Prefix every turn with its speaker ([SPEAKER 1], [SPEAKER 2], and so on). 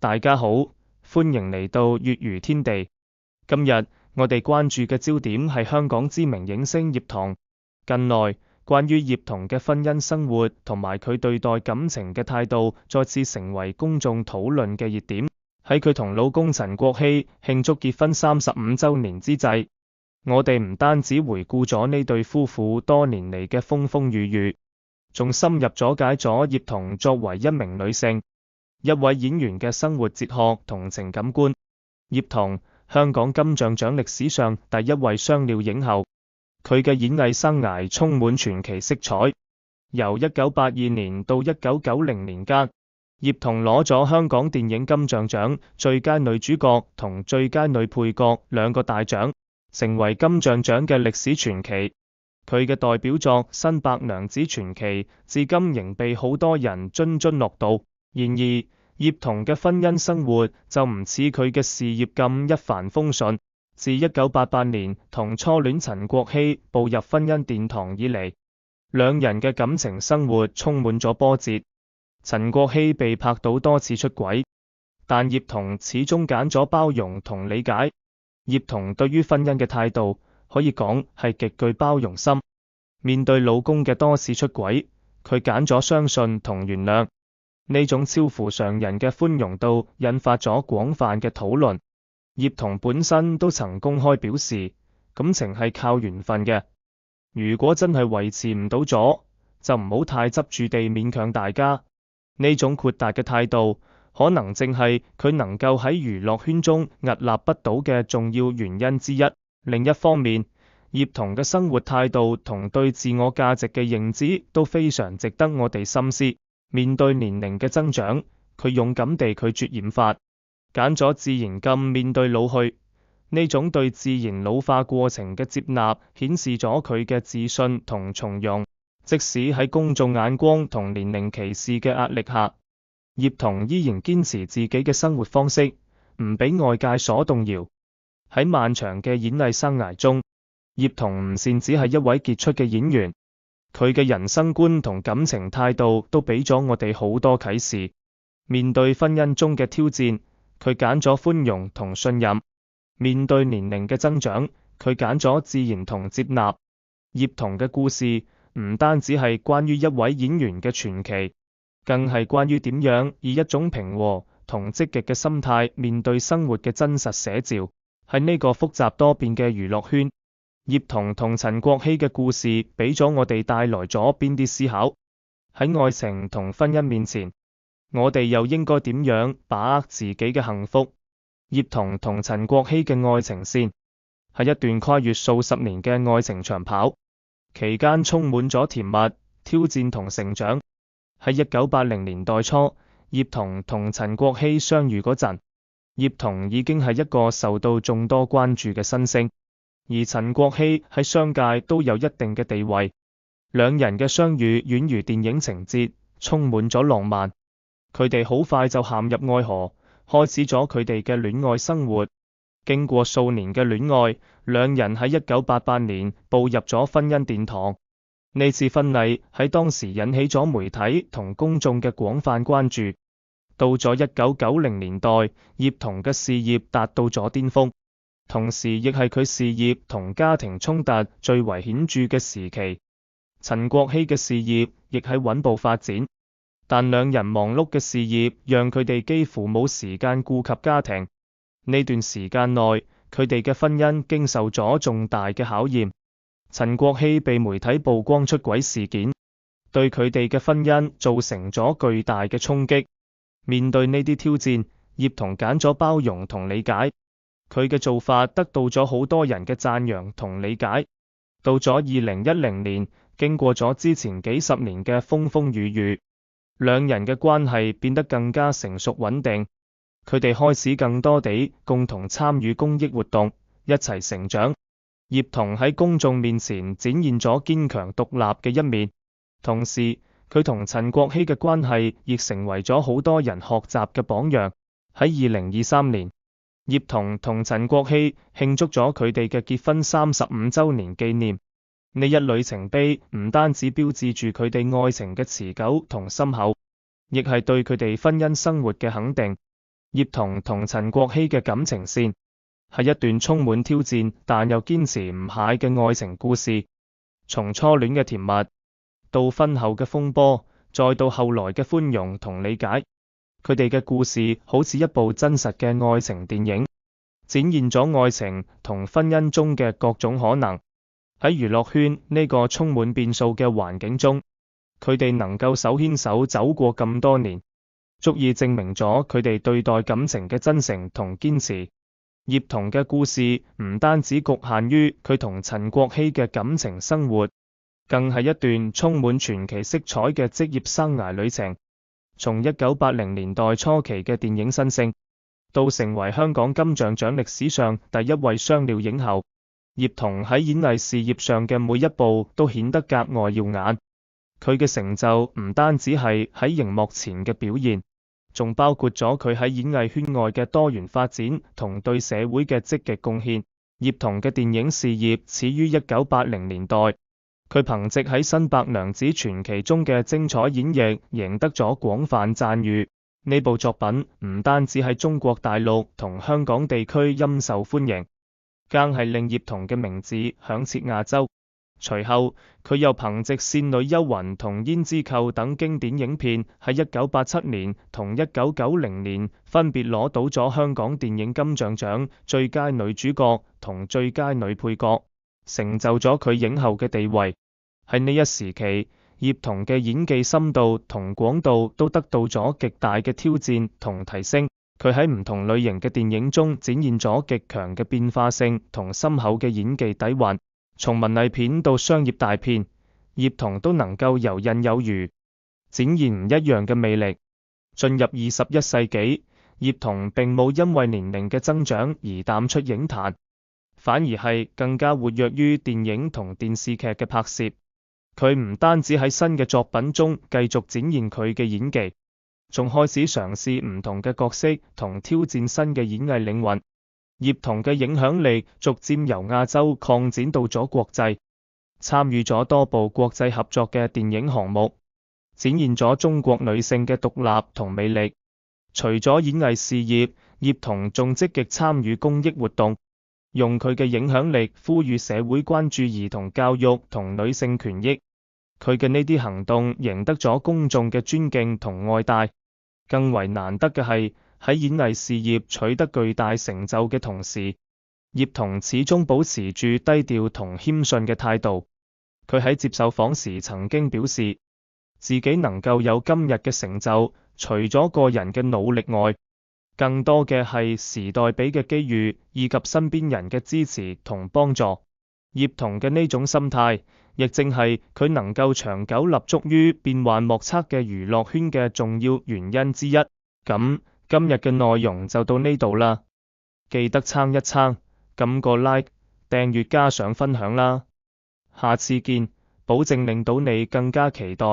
[SPEAKER 1] 大家好，歡迎嚟到粵語天地。今日我哋關注嘅焦點係香港知名影星葉童。近來，關於葉童嘅婚姻生活同埋佢對待感情嘅態度，再次成為公眾討論嘅熱點。喺佢同老公陳國希慶祝結婚35週年之際，我哋唔單止回顧咗呢對夫婦多年嚟嘅風風雨雨，仲深入咗解咗葉童作為一名女性、一位演員嘅生活哲學同情感觀。葉童，香港金像獎歷史上第一位雙料影后，佢嘅演藝生涯充滿傳奇色彩。由1982年到1990年間，葉童攞咗香港電影金像獎最佳女主角同最佳女配角兩個大獎，成為金像獎嘅歷史傳奇。佢嘅代表作《新白娘子傳奇》至今仍被好多人津津樂道。然而，葉童嘅婚姻生活就唔似佢嘅事業咁一帆風順。自1988年同初戀陳國希步入婚姻殿堂以嚟，兩人嘅感情生活充滿咗波折。陳國希被拍到多次出軌，但葉童始終揀咗包容同理解。葉童對於婚姻嘅態度可以講係極具包容心。面對老公嘅多次出軌，佢揀咗相信同原諒。呢種超乎常人嘅寬容度引發咗廣泛嘅討論。葉童本身都曾公開表示，感情係靠緣分嘅，如果真係維持唔到咗，就唔好太執住地勉強大家。呢種豁達嘅態度，可能正係佢能夠喺娛樂圈中屹立不倒嘅重要原因之一。另一方面，葉童嘅生活態度同對自我價值嘅認知都非常值得我哋深思。面對年齡嘅增長，佢勇敢地拒絕染髮，揀咗自然禁面對老去。呢種對自然老化過程嘅接納，顯示咗佢嘅自信同從容。即使喺公眾眼光同年齡歧視嘅壓力下，葉童依然堅持自己嘅生活方式，唔俾外界所動搖。喺漫長嘅演藝生涯中，葉童唔單止係一位傑出嘅演員，佢嘅人生觀同感情態度都俾咗我哋好多啟示。面對婚姻中嘅挑戰，佢揀咗寬容同信任；面對年齡嘅增長，佢揀咗自然同接納。葉童嘅故事唔單止係關於一位演員嘅傳奇，更係關於點樣以一種平和同積極嘅心態面對生活嘅真實寫照。喺呢個複雜多變嘅娛樂圈，葉童同陳國希嘅故事俾咗我哋帶來咗邊啲思考？喺愛情同婚姻面前，我哋又應該點樣把握自己嘅幸福？葉童同陳國希嘅愛情線係一段跨越數十年嘅愛情長跑，期間充滿咗甜蜜、挑戰同成長。喺1980年代初，葉童同陳國希相遇嗰陣，葉童已經係一個受到眾多關注嘅新星，而陳國希喺商界都有一定嘅地位。兩人嘅相遇宛如電影情節，充滿咗浪漫。佢哋好快就陷入愛河，開始咗佢哋嘅戀愛生活。經過數年嘅戀愛，兩人喺1988年步入咗婚姻殿堂。呢次婚禮喺當時引起咗媒體同公眾嘅廣泛關注。到咗1990年代，葉童嘅事業達到咗巔峰，同時亦係佢事業同家庭衝突最為顯著嘅時期。陳國希嘅事業亦喺穩步發展，但兩人忙碌嘅事業讓佢哋幾乎冇時間顧及家庭。呢段時間內，佢哋嘅婚姻經受咗重大嘅考驗。陳國希被媒體曝光出軌事件，對佢哋嘅婚姻造成咗巨大嘅衝擊。面對呢啲挑戰，葉童揀咗包容同理解。佢嘅做法得到咗好多人嘅讚揚同理解。到咗2010年，經過咗之前幾十年嘅風風雨雨，兩人嘅關係變得更加成熟穩定。佢哋開始更多地共同參與公益活動，一齊成長。葉童喺公眾面前展現咗堅強獨立嘅一面，同時佢同陳國希嘅關係亦成為咗好多人學習嘅榜樣。喺2023年，葉童同陳國希慶祝咗佢哋嘅結婚35週年紀念。呢一里程碑唔單止標誌住佢哋愛情嘅持久同深厚，亦係對佢哋婚姻生活嘅肯定。葉童同陳國希嘅感情線，係一段充滿挑戰但又堅持唔懈嘅愛情故事。從初戀嘅甜蜜，到婚後嘅風波，再到後來嘅寬容同理解，佢哋嘅故事好似一部真實嘅愛情電影，展現咗愛情同婚姻中嘅各種可能。喺娛樂圈呢個充滿變數嘅環境中，佢哋能夠手牽手走過咁多年，足以證明咗佢哋對待感情嘅真誠同堅持。葉童嘅故事唔單止局限於佢同陳國希嘅感情生活，更係一段充滿傳奇色彩嘅職業生涯旅程。從1980年代初期嘅電影新星，到成為香港金像獎歷史上第一位雙料影后，葉童喺演藝事業上嘅每一步都顯得格外耀眼。佢嘅成就唔單止係喺熒幕前嘅表現，仲包括咗佢喺演藝圈外嘅多元發展同對社會嘅積極貢獻。葉童嘅電影事業始於1980年代，佢憑藉喺《新白娘子傳奇》中嘅精彩演繹，贏得咗廣泛讚譽。呢部作品唔單止喺中國大陸同香港地區深受歡迎，更係令葉童嘅名字響徹亞洲。隨後，佢又憑藉《倩女幽魂》同《胭脂扣》等經典影片，喺1987年同1990年分別攞到咗香港電影金像獎最佳女主角同最佳女配角，成就咗佢影后嘅地位。喺呢一時期，葉童嘅演技深度同廣度都得到咗極大嘅挑戰同提升。佢喺唔同類型嘅電影中展現咗極強嘅變化性同深厚嘅演技底蘊。從文藝片到商業大片，葉童都能夠游刃有餘，展現唔一樣嘅魅力。進入21世紀，葉童並冇因為年齡嘅增長而淡出影壇，反而係更加活躍於電影同電視劇嘅拍攝。佢唔單止喺新嘅作品中繼續展現佢嘅演技，仲開始嘗試唔同嘅角色同挑戰新嘅演藝領域。葉童嘅影響力逐漸由亞洲擴展到咗國際，參與咗多部國際合作嘅電影項目，展現咗中國女性嘅獨立同魅力。除咗演藝事業，葉童仲積極參與公益活動，用佢嘅影響力呼籲社會關注兒童教育同女性權益。佢嘅呢啲行動贏得咗公眾嘅尊敬同愛戴。更為難得嘅係，喺演藝事業取得巨大成就嘅同時，葉童始終保持住低調同謙遜嘅態度。佢喺接受訪時曾經表示，自己能夠有今日嘅成就，除咗個人嘅努力外，更多嘅係時代俾嘅機遇，以及身邊人嘅支持同幫助。葉童嘅呢種心態，亦正係佢能夠長久立足於變幻莫測嘅娛樂圈嘅重要原因之一。咁今日嘅內容就到呢度啦，記得撐一撐，撳個 like、訂閱加上分享啦。下次見，保證令到你更加期待。